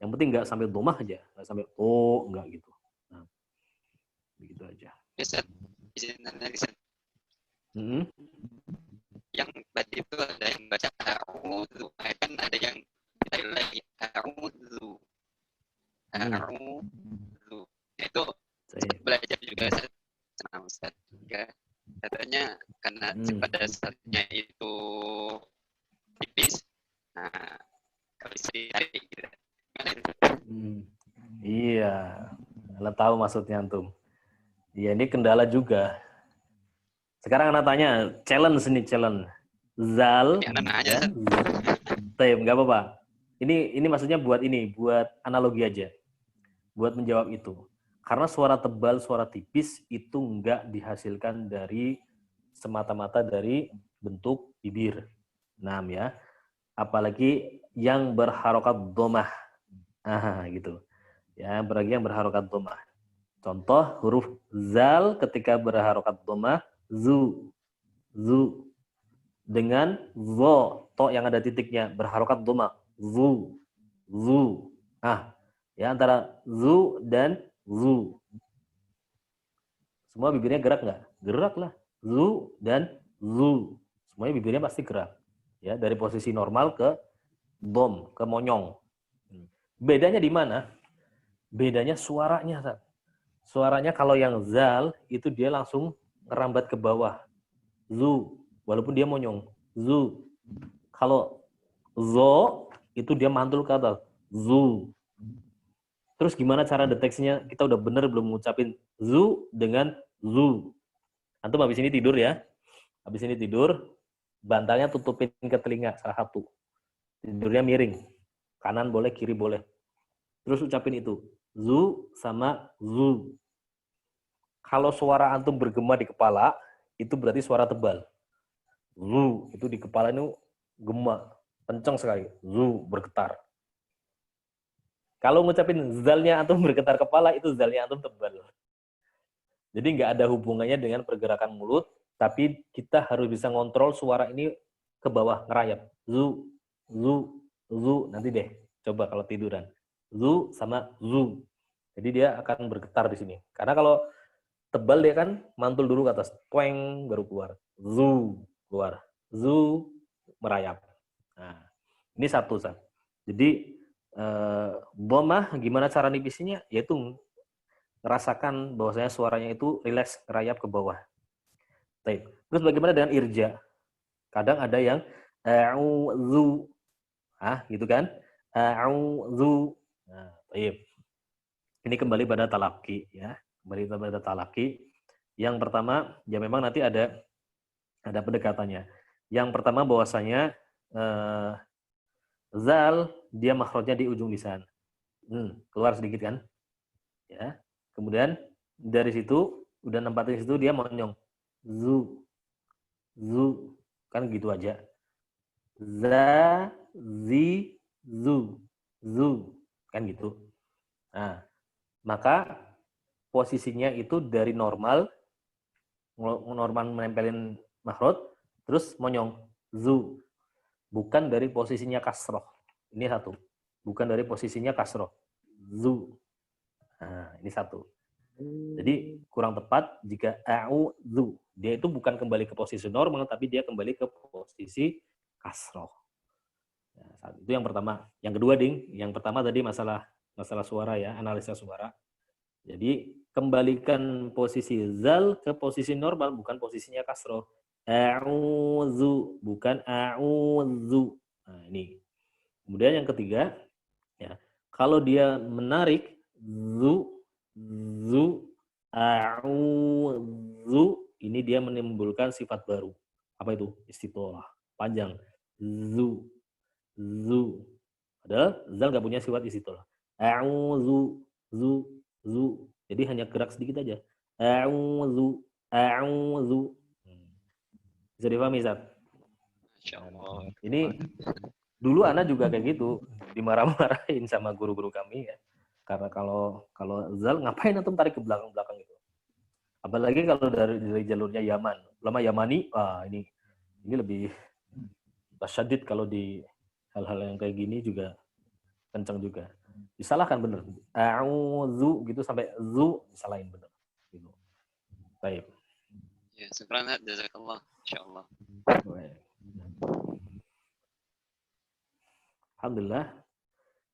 Yang penting nggak sampai domah aja, nggak sampai nggak gitu. Nah, begitu aja. Yang tadi itu ada yang baca a'udzu, kan ada yang kita lagi a'udzu. Itu belajar juga sama Ustaz. Ya, katanya karena pada saatnya itu tipis, nah kalau ditarik gitu. Iya, Anda tahu maksudnya antum. Iya, ini kendala juga. Sekarang Anda tanya, challenge. Zal, ya, nggak apa-apa. Ini maksudnya buat analogi aja, buat menjawab itu. Karena suara tebal, suara tipis itu nggak dihasilkan dari semata-mata dari bentuk bibir. Nah, ya, apalagi yang berharokat domah. Gitu. Ya, apalagi yang berharokat domah. Contoh huruf zal ketika berharokat domah, zu. Dengan zo, to yang ada titiknya berharokat domah, zu. Ya, antara zu dan zu. Semua bibirnya gerak nggak? Gerak lah. Zu dan zu. Semuanya bibirnya pasti gerak. Ya, dari posisi normal ke dom, ke monyong. Bedanya di mana? Bedanya suaranya. Suaranya kalau yang zal itu dia langsung ngerambat ke bawah. Zu, walaupun dia monyong. Zu. Kalau zo itu dia mantul ke atas. Zu. Terus gimana cara deteksinya? Kita udah bener belum ngucapin zu dengan zu. Antum habis ini tidur ya. Habis ini tidur, bantalnya tutupin ke telinga salah satu. Tidurnya miring. Kanan boleh, kiri boleh. Terus ucapin itu. Zu sama zu. Kalau suara antum bergema di kepala, itu berarti suara tebal. Zu, itu di kepala itu gema. Kencang sekali. Zu, bergetar. Kalau ngucapin zalnya antum bergetar kepala, itu zalnya antum tebal. Jadi nggak ada hubungannya dengan pergerakan mulut, tapi kita harus bisa ngontrol suara ini ke bawah, ngerayap. Zu, Zu, nanti deh. Coba kalau tiduran. Zu sama zu. Jadi dia akan bergetar di sini. Karena kalau tebal dia kan mantul dulu ke atas. Tweng, baru keluar. Zu, keluar. Zu, merayap. Nah, ini satu, Sat. Jadi, bomah gimana cara nipisinya? Yaitu ngerasakan bahwasanya suaranya itu rileks, ngerayap ke bawah. Baik. Terus bagaimana dengan irja? Kadang ada yang a'udzu. Gitu kan? A'udzu. Nah, baik. Ini kembali pada talaki ya. Kembali pada talaki. Yang pertama, ya memang nanti ada pendekatannya. Yang pertama bahwasanya zal dia makhrajnya di ujung lisan. Keluar sedikit kan? Ya. Kemudian dari situ udah nempatin situ dia monyong. Zu. Kan gitu aja. Za, zi, zu. Zu. Kan gitu. Nah, maka posisinya itu dari normal menempelin makhraj, terus monyong. Zu. Bukan dari posisinya kasroh. Ini satu. Bukan dari posisinya kasroh. Zu. Nah, ini satu. Jadi kurang tepat jika a'udzu. Dia itu bukan kembali ke posisi normal, tapi dia kembali ke posisi kasroh. Nah, itu yang pertama. Yang kedua, Ding. Yang pertama tadi masalah suara ya, analisa suara. Jadi kembalikan posisi zal ke posisi normal, bukan posisinya kasroh. A'udzu, bukan a'udzu. Nah, ini. Kemudian yang ketiga, ya, kalau dia menarik zu, a'udzu, ini dia menimbulkan sifat baru. Apa itu? Istitolah. Panjang. Zu. Padahal zal nggak punya sifat istitolah. A'udzu, zu. Jadi hanya gerak sedikit aja. A'udzu. Bisa dipahami, Zat? Ini dulu Ana juga kayak gitu, dimarah-marahin sama guru-guru kami ya. Karena kalau zal ngapain antum tarik ke belakang-belakang gitu. Apalagi kalau dari jalurnya Yaman. Ulama Yamani, ini lebih tasyadid kalau di hal-hal yang kayak gini juga kencang juga. Disalahkan bener. A'udzu gitu sampai zu disalahin bener. Gitu. Baik. Ya, subhanallah, jazakallah, insyaallah. Alhamdulillah,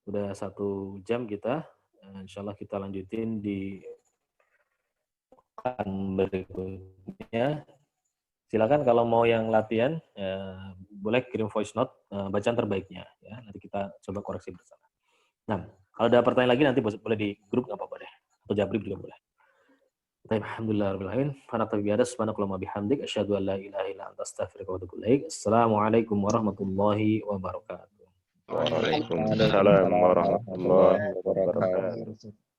udah 1 jam kita. Insyaallah kita lanjutin di pekan berikutnya. Silakan kalau mau yang latihan, boleh kirim voice note bacaan terbaiknya. Ya, nanti kita coba koreksi bersama. Nah, kalau ada pertanyaan lagi nanti boleh di grup, nggak apa-apa deh. Atau Jabri juga boleh. Alhamdulillahirabbil alamin. Subhanakallahumma bihamdik asyhadu an la ilaha illa anta astaghfiruka wa atubu ilaik. Assalamualaikum warahmatullahi wabarakatuh. Waalaikumsalam warahmatullahi wabarakatuh.